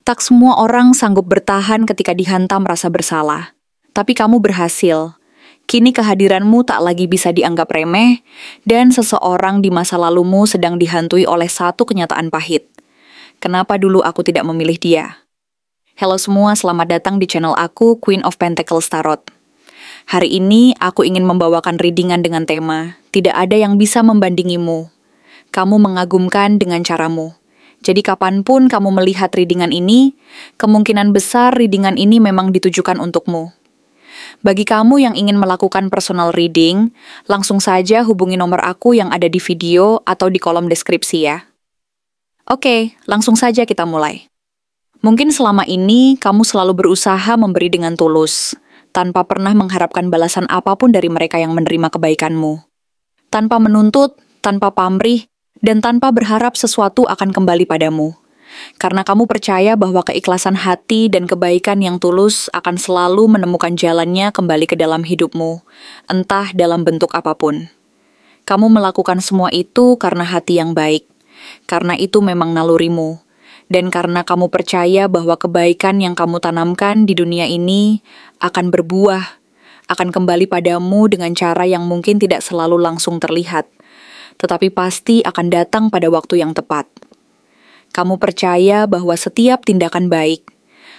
Tak semua orang sanggup bertahan ketika dihantam rasa bersalah. Tapi kamu berhasil. Kini kehadiranmu tak lagi bisa dianggap remeh, dan seseorang di masa lalumu sedang dihantui oleh satu kenyataan pahit. Kenapa dulu aku tidak memilih dia? Halo semua, selamat datang di channel aku, Queen of Pentacles Tarot. Hari ini aku ingin membawakan readingan dengan tema, tidak ada yang bisa membandingimu. Kamu mengagumkan dengan caramu. Jadi kapanpun kamu melihat readingan ini, kemungkinan besar readingan ini memang ditujukan untukmu. Bagi kamu yang ingin melakukan personal reading, langsung saja hubungi nomor aku yang ada di video atau di kolom deskripsi ya. Oke, langsung saja kita mulai. Mungkin selama ini kamu selalu berusaha memberi dengan tulus, tanpa pernah mengharapkan balasan apapun dari mereka yang menerima kebaikanmu. Tanpa menuntut, tanpa pamrih, dan tanpa berharap sesuatu akan kembali padamu. Karena kamu percaya bahwa keikhlasan hati dan kebaikan yang tulus akan selalu menemukan jalannya kembali ke dalam hidupmu, entah dalam bentuk apapun. Kamu melakukan semua itu karena hati yang baik, karena itu memang nalurimu, dan karena kamu percaya bahwa kebaikan yang kamu tanamkan di dunia ini akan berbuah, akan kembali padamu dengan cara yang mungkin tidak selalu langsung terlihat, tetapi pasti akan datang pada waktu yang tepat. Kamu percaya bahwa setiap tindakan baik,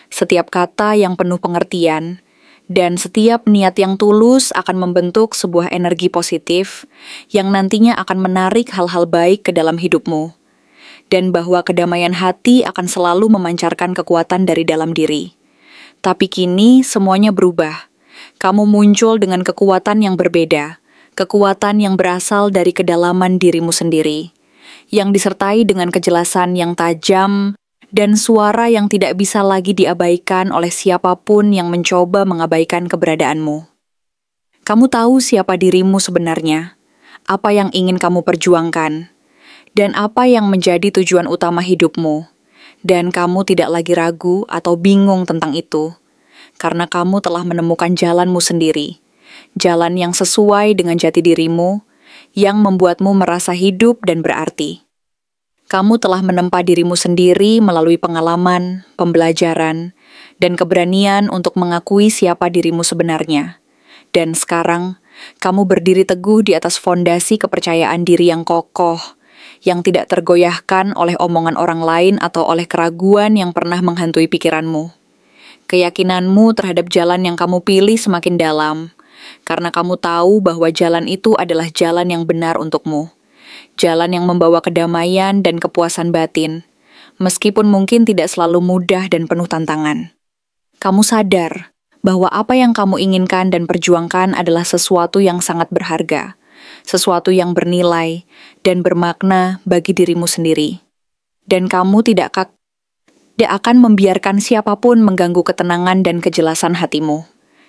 setiap kata yang penuh pengertian, dan setiap niat yang tulus akan membentuk sebuah energi positif yang nantinya akan menarik hal-hal baik ke dalam hidupmu, dan bahwa kedamaian hati akan selalu memancarkan kekuatan dari dalam diri. Tapi kini semuanya berubah. Kamu muncul dengan kekuatan yang berbeda, kekuatan yang berasal dari kedalaman dirimu sendiri, yang disertai dengan kejelasan yang tajam dan suara yang tidak bisa lagi diabaikan oleh siapapun yang mencoba mengabaikan keberadaanmu. Kamu tahu siapa dirimu sebenarnya, apa yang ingin kamu perjuangkan, dan apa yang menjadi tujuan utama hidupmu, dan kamu tidak lagi ragu atau bingung tentang itu, karena kamu telah menemukan jalanmu sendiri. Jalan yang sesuai dengan jati dirimu, yang membuatmu merasa hidup dan berarti. Kamu telah menempa dirimu sendiri melalui pengalaman, pembelajaran, dan keberanian untuk mengakui siapa dirimu sebenarnya. Dan sekarang, kamu berdiri teguh di atas fondasi kepercayaan diri yang kokoh, yang tidak tergoyahkan oleh omongan orang lain atau oleh keraguan yang pernah menghantui pikiranmu. Keyakinanmu terhadap jalan yang kamu pilih semakin dalam, karena kamu tahu bahwa jalan itu adalah jalan yang benar untukmu. Jalan yang membawa kedamaian dan kepuasan batin, meskipun mungkin tidak selalu mudah dan penuh tantangan. Kamu sadar bahwa apa yang kamu inginkan dan perjuangkan adalah sesuatu yang sangat berharga, sesuatu yang bernilai dan bermakna bagi dirimu sendiri. Dan kamu tidak akan membiarkan siapapun mengganggu ketenangan dan kejelasan hatimu.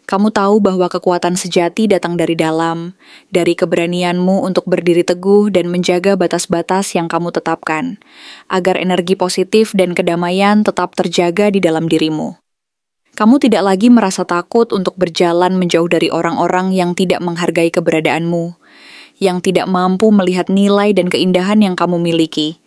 Kamu tahu bahwa kekuatan sejati datang dari dalam, dari keberanianmu untuk berdiri teguh dan menjaga batas-batas yang kamu tetapkan, agar energi positif dan kedamaian tetap terjaga di dalam dirimu. Kamu tidak lagi merasa takut untuk berjalan menjauh dari orang-orang yang tidak menghargai keberadaanmu, yang tidak mampu melihat nilai dan keindahan yang kamu miliki.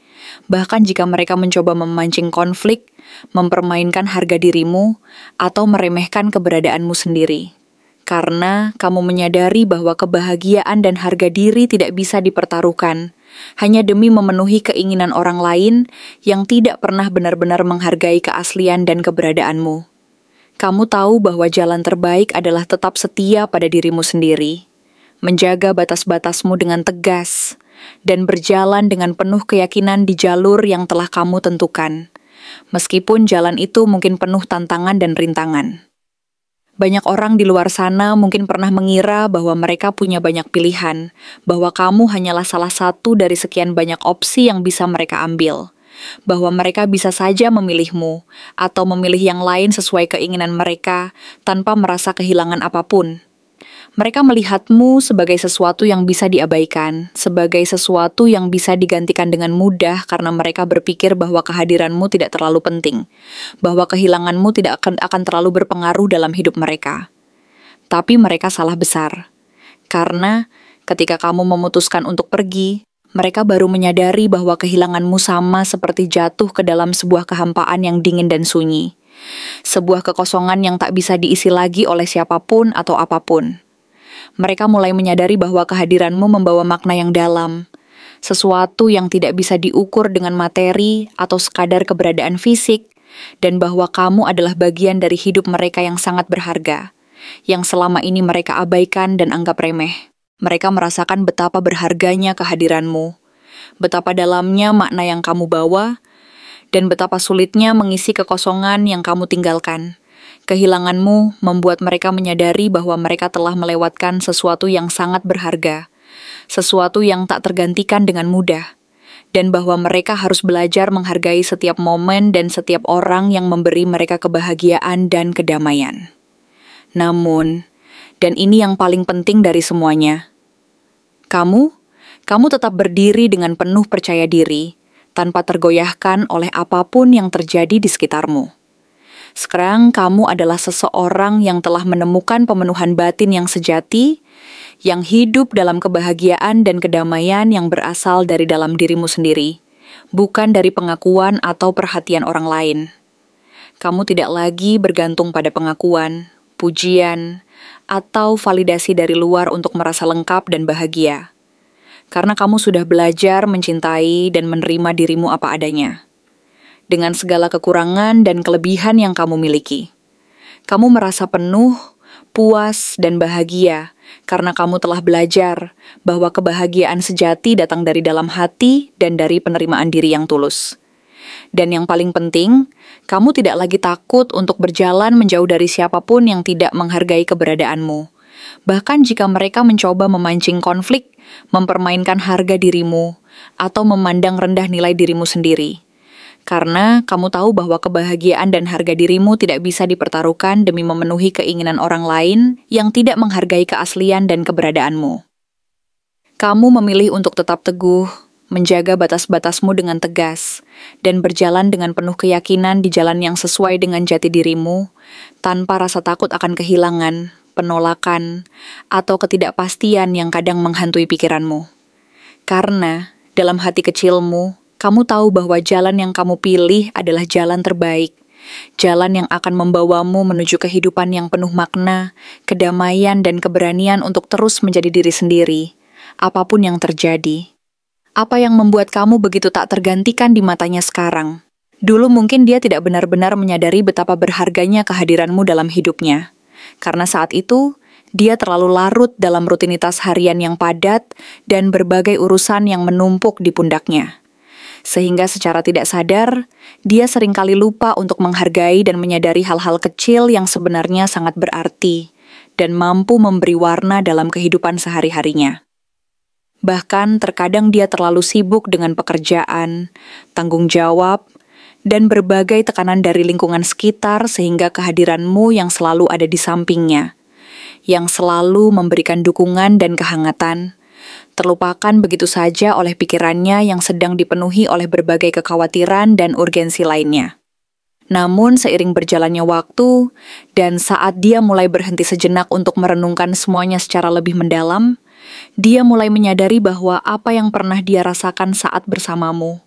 Bahkan jika mereka mencoba memancing konflik, mempermainkan harga dirimu, atau meremehkan keberadaanmu sendiri. Karena kamu menyadari bahwa kebahagiaan dan harga diri tidak bisa dipertaruhkan, hanya demi memenuhi keinginan orang lain yang tidak pernah benar-benar menghargai keaslian dan keberadaanmu. Kamu tahu bahwa jalan terbaik adalah tetap setia pada dirimu sendiri, menjaga batas-batasmu dengan tegas, dan berjalan dengan penuh keyakinan di jalur yang telah kamu tentukan, meskipun jalan itu mungkin penuh tantangan dan rintangan. Banyak orang di luar sana mungkin pernah mengira bahwa mereka punya banyak pilihan, bahwa kamu hanyalah salah satu dari sekian banyak opsi yang bisa mereka ambil, bahwa mereka bisa saja memilihmu, atau memilih yang lain sesuai keinginan mereka tanpa merasa kehilangan apapun. Mereka melihatmu sebagai sesuatu yang bisa diabaikan, sebagai sesuatu yang bisa digantikan dengan mudah karena mereka berpikir bahwa kehadiranmu tidak terlalu penting, bahwa kehilanganmu tidak akan terlalu berpengaruh dalam hidup mereka. Tapi mereka salah besar, karena ketika kamu memutuskan untuk pergi, Mereka baru menyadari bahwa kehilanganmu sama seperti jatuh ke dalam sebuah kehampaan yang dingin dan sunyi. Sebuah kekosongan yang tak bisa diisi lagi oleh siapapun atau apapun. Mereka mulai menyadari bahwa kehadiranmu membawa makna yang dalam. Sesuatu yang tidak bisa diukur dengan materi atau sekadar keberadaan fisik, dan bahwa kamu adalah bagian dari hidup mereka yang sangat berharga, yang selama ini mereka abaikan dan anggap remeh. Mereka merasakan betapa berharganya kehadiranmu, betapa dalamnya makna yang kamu bawa, dan betapa sulitnya mengisi kekosongan yang kamu tinggalkan. Kehilanganmu membuat mereka menyadari bahwa mereka telah melewatkan sesuatu yang sangat berharga, sesuatu yang tak tergantikan dengan mudah, dan bahwa mereka harus belajar menghargai setiap momen dan setiap orang yang memberi mereka kebahagiaan dan kedamaian. Namun, dan ini yang paling penting dari semuanya, kamu tetap berdiri dengan penuh percaya diri, tanpa tergoyahkan oleh apapun yang terjadi di sekitarmu. Sekarang kamu adalah seseorang yang telah menemukan pemenuhan batin yang sejati, yang hidup dalam kebahagiaan dan kedamaian yang berasal dari dalam dirimu sendiri, bukan dari pengakuan atau perhatian orang lain. Kamu tidak lagi bergantung pada pengakuan, pujian, atau validasi dari luar untuk merasa lengkap dan bahagia. Karena kamu sudah belajar mencintai dan menerima dirimu apa adanya, dengan segala kekurangan dan kelebihan yang kamu miliki. Kamu merasa penuh, puas, dan bahagia karena kamu telah belajar bahwa kebahagiaan sejati datang dari dalam hati dan dari penerimaan diri yang tulus. Dan yang paling penting, kamu tidak lagi takut untuk berjalan menjauh dari siapapun yang tidak menghargai keberadaanmu. Bahkan jika mereka mencoba memancing konflik, mempermainkan harga dirimu, atau memandang rendah nilai dirimu sendiri. Karena kamu tahu bahwa kebahagiaan dan harga dirimu tidak bisa dipertaruhkan demi memenuhi keinginan orang lain yang tidak menghargai keaslian dan keberadaanmu. Kamu memilih untuk tetap teguh, menjaga batas-batasmu dengan tegas, dan berjalan dengan penuh keyakinan di jalan yang sesuai dengan jati dirimu, tanpa rasa takut akan kehilangan, penolakan, atau ketidakpastian yang kadang menghantui pikiranmu. Karena dalam hati kecilmu, kamu tahu bahwa jalan yang kamu pilih adalah jalan terbaik, jalan yang akan membawamu menuju kehidupan yang penuh makna, kedamaian, dan keberanian untuk terus menjadi diri sendiri, apapun yang terjadi. Apa yang membuat kamu begitu tak tergantikan di matanya sekarang? Dulu mungkin dia tidak benar-benar menyadari betapa berharganya kehadiranmu dalam hidupnya. Karena saat itu, dia terlalu larut dalam rutinitas harian yang padat dan berbagai urusan yang menumpuk di pundaknya. Sehingga secara tidak sadar, dia seringkali lupa untuk menghargai dan menyadari hal-hal kecil yang sebenarnya sangat berarti dan mampu memberi warna dalam kehidupan sehari-harinya. Bahkan terkadang dia terlalu sibuk dengan pekerjaan, tanggung jawab, dan berbagai tekanan dari lingkungan sekitar sehingga kehadiranmu yang selalu ada di sampingnya, yang selalu memberikan dukungan dan kehangatan, terlupakan begitu saja oleh pikirannya yang sedang dipenuhi oleh berbagai kekhawatiran dan urgensi lainnya. Namun seiring berjalannya waktu, dan saat dia mulai berhenti sejenak untuk merenungkan semuanya secara lebih mendalam, dia mulai menyadari bahwa apa yang pernah dia rasakan saat bersamamu,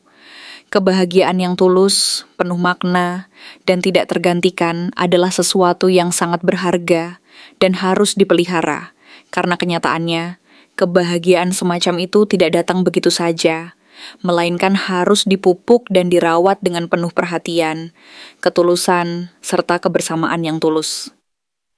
kebahagiaan yang tulus, penuh makna, dan tidak tergantikan adalah sesuatu yang sangat berharga dan harus dipelihara, karena kenyataannya, kebahagiaan semacam itu tidak datang begitu saja, melainkan harus dipupuk dan dirawat dengan penuh perhatian, ketulusan, serta kebersamaan yang tulus.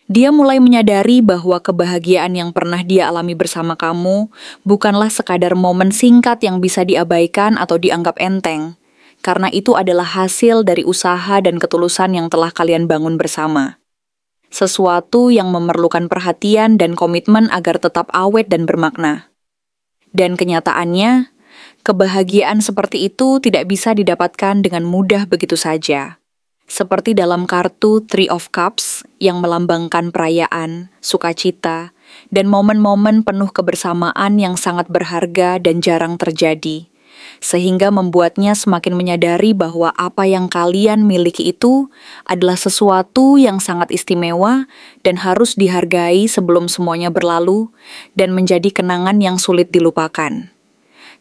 Dia mulai menyadari bahwa kebahagiaan yang pernah dia alami bersama kamu bukanlah sekadar momen singkat yang bisa diabaikan atau dianggap enteng, karena itu adalah hasil dari usaha dan ketulusan yang telah kalian bangun bersama. Sesuatu yang memerlukan perhatian dan komitmen agar tetap awet dan bermakna. Dan kenyataannya, kebahagiaan seperti itu tidak bisa didapatkan dengan mudah begitu saja. Seperti dalam kartu Three of Cups yang melambangkan perayaan, sukacita, dan momen-momen penuh kebersamaan yang sangat berharga dan jarang terjadi, sehingga membuatnya semakin menyadari bahwa apa yang kalian miliki itu adalah sesuatu yang sangat istimewa dan harus dihargai sebelum semuanya berlalu dan menjadi kenangan yang sulit dilupakan.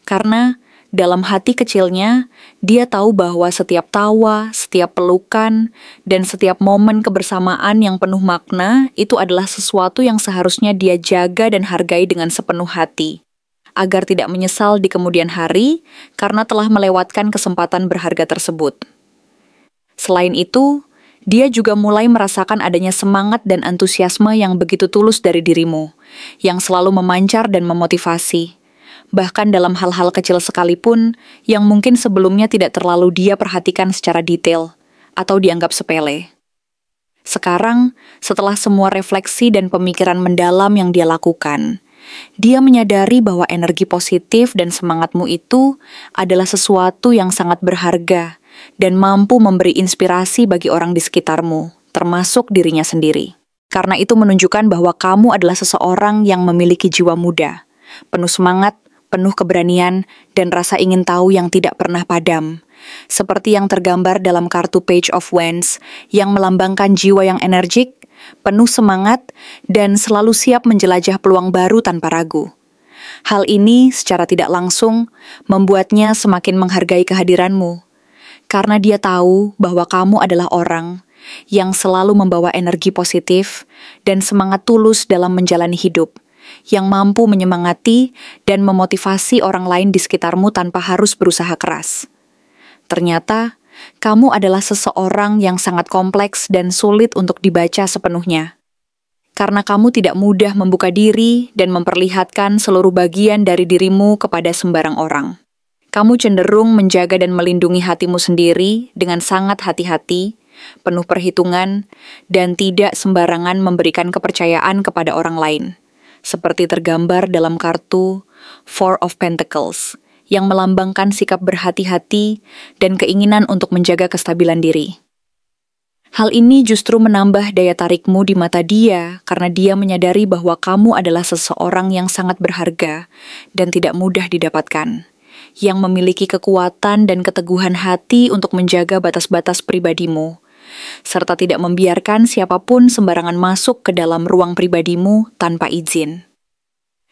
Karena dalam hati kecilnya, dia tahu bahwa setiap tawa, setiap pelukan, dan setiap momen kebersamaan yang penuh makna itu adalah sesuatu yang seharusnya dia jaga dan hargai dengan sepenuh hati, agar tidak menyesal di kemudian hari karena telah melewatkan kesempatan berharga tersebut. Selain itu, dia juga mulai merasakan adanya semangat dan antusiasme yang begitu tulus dari dirimu, yang selalu memancar dan memotivasi. Bahkan dalam hal-hal kecil sekalipun yang mungkin sebelumnya tidak terlalu dia perhatikan secara detail atau dianggap sepele. Sekarang, setelah semua refleksi dan pemikiran mendalam yang dia lakukan, dia menyadari bahwa energi positif dan semangatmu itu adalah sesuatu yang sangat berharga dan mampu memberi inspirasi bagi orang di sekitarmu, termasuk dirinya sendiri. Karena itu menunjukkan bahwa kamu adalah seseorang yang memiliki jiwa muda, penuh semangat, penuh keberanian, dan rasa ingin tahu yang tidak pernah padam. Seperti yang tergambar dalam kartu Page of Wands yang melambangkan jiwa yang energik, penuh semangat, dan selalu siap menjelajah peluang baru tanpa ragu. Hal ini secara tidak langsung membuatnya semakin menghargai kehadiranmu, karena dia tahu bahwa kamu adalah orang yang selalu membawa energi positif dan semangat tulus dalam menjalani hidup, yang mampu menyemangati dan memotivasi orang lain di sekitarmu tanpa harus berusaha keras. Ternyata, kamu adalah seseorang yang sangat kompleks dan sulit untuk dibaca sepenuhnya. Karena kamu tidak mudah membuka diri dan memperlihatkan seluruh bagian dari dirimu kepada sembarang orang. Kamu cenderung menjaga dan melindungi hatimu sendiri dengan sangat hati-hati, penuh perhitungan, dan tidak sembarangan memberikan kepercayaan kepada orang lain. Seperti tergambar dalam kartu Four of Pentacles, yang melambangkan sikap berhati-hati dan keinginan untuk menjaga kestabilan diri. Hal ini justru menambah daya tarikmu di mata dia karena dia menyadari bahwa kamu adalah seseorang yang sangat berharga dan tidak mudah didapatkan, yang memiliki kekuatan dan keteguhan hati untuk menjaga batas-batas pribadimu, serta tidak membiarkan siapapun sembarangan masuk ke dalam ruang pribadimu tanpa izin.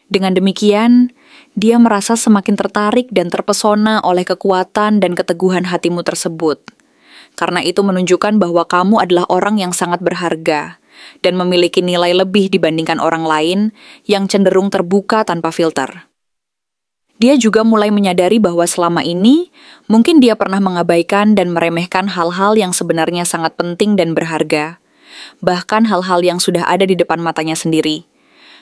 Dengan demikian, dia merasa semakin tertarik dan terpesona oleh kekuatan dan keteguhan hatimu tersebut. Karena itu menunjukkan bahwa kamu adalah orang yang sangat berharga dan memiliki nilai lebih dibandingkan orang lain yang cenderung terbuka tanpa filter. Dia juga mulai menyadari bahwa selama ini, mungkin dia pernah mengabaikan dan meremehkan hal-hal yang sebenarnya sangat penting dan berharga. Bahkan hal-hal yang sudah ada di depan matanya sendiri.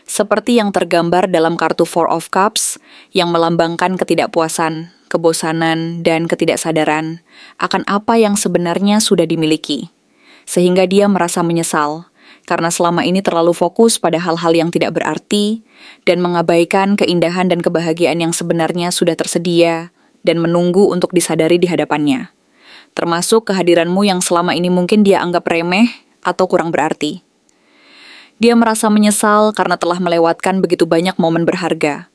Seperti yang tergambar dalam kartu Four of Cups yang melambangkan ketidakpuasan, kebosanan, dan ketidaksadaran akan apa yang sebenarnya sudah dimiliki. Sehingga dia merasa menyesal, karena selama ini terlalu fokus pada hal-hal yang tidak berarti dan mengabaikan keindahan dan kebahagiaan yang sebenarnya sudah tersedia dan menunggu untuk disadari di hadapannya. Termasuk kehadiranmu yang selama ini mungkin dia anggap remeh atau kurang berarti. Dia merasa menyesal karena telah melewatkan begitu banyak momen berharga,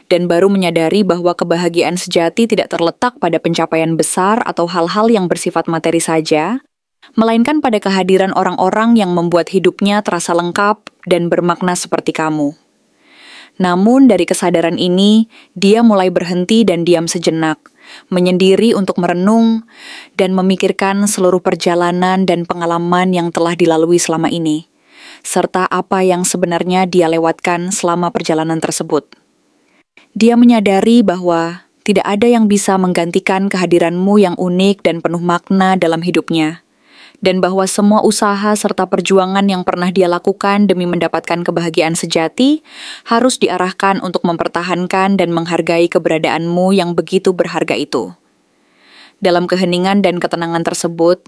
dan baru menyadari bahwa kebahagiaan sejati tidak terletak pada pencapaian besar atau hal-hal yang bersifat materi saja, melainkan pada kehadiran orang-orang yang membuat hidupnya terasa lengkap dan bermakna seperti kamu. Namun dari kesadaran ini, dia mulai berhenti dan diam sejenak, menyendiri untuk merenung dan memikirkan seluruh perjalanan dan pengalaman yang telah dilalui selama ini, serta apa yang sebenarnya dia lewatkan selama perjalanan tersebut. Dia menyadari bahwa tidak ada yang bisa menggantikan kehadiranmu yang unik dan penuh makna dalam hidupnya, dan bahwa semua usaha serta perjuangan yang pernah dia lakukan demi mendapatkan kebahagiaan sejati harus diarahkan untuk mempertahankan dan menghargai keberadaanmu yang begitu berharga itu. Dalam keheningan dan ketenangan tersebut,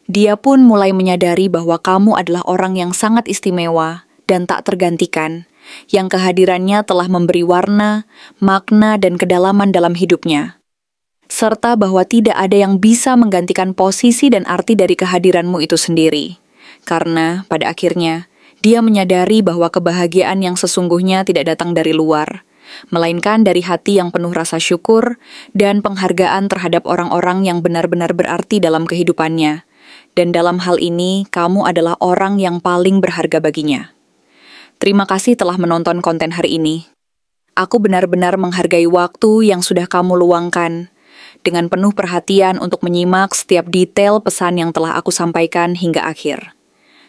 dia pun mulai menyadari bahwa kamu adalah orang yang sangat istimewa dan tak tergantikan, yang kehadirannya telah memberi warna, makna, dan kedalaman dalam hidupnya. Serta bahwa tidak ada yang bisa menggantikan posisi dan arti dari kehadiranmu itu sendiri. Karena pada akhirnya, dia menyadari bahwa kebahagiaan yang sesungguhnya tidak datang dari luar, melainkan dari hati yang penuh rasa syukur dan penghargaan terhadap orang-orang yang benar-benar berarti dalam kehidupannya. Dan dalam hal ini, kamu adalah orang yang paling berharga baginya. Terima kasih telah menonton konten hari ini. Aku benar-benar menghargai waktu yang sudah kamu luangkan, dengan penuh perhatian untuk menyimak setiap detail pesan yang telah aku sampaikan hingga akhir.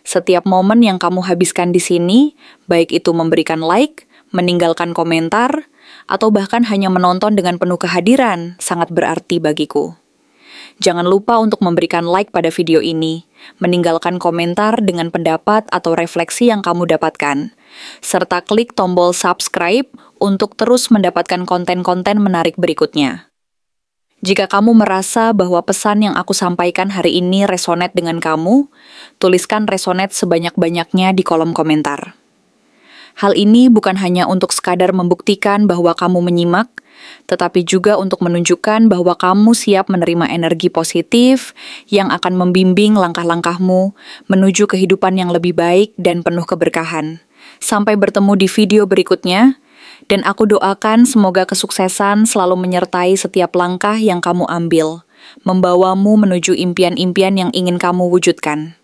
Setiap momen yang kamu habiskan di sini, baik itu memberikan like, meninggalkan komentar, atau bahkan hanya menonton dengan penuh kehadiran, sangat berarti bagiku. Jangan lupa untuk memberikan like pada video ini, meninggalkan komentar dengan pendapat atau refleksi yang kamu dapatkan, serta klik tombol subscribe untuk terus mendapatkan konten-konten menarik berikutnya. Jika kamu merasa bahwa pesan yang aku sampaikan hari ini resonate dengan kamu, tuliskan resonate sebanyak-banyaknya di kolom komentar. Hal ini bukan hanya untuk sekadar membuktikan bahwa kamu menyimak, tetapi juga untuk menunjukkan bahwa kamu siap menerima energi positif yang akan membimbing langkah-langkahmu menuju kehidupan yang lebih baik dan penuh keberkahan. Sampai bertemu di video berikutnya, dan aku doakan semoga kesuksesan selalu menyertai setiap langkah yang kamu ambil, membawamu menuju impian-impian yang ingin kamu wujudkan.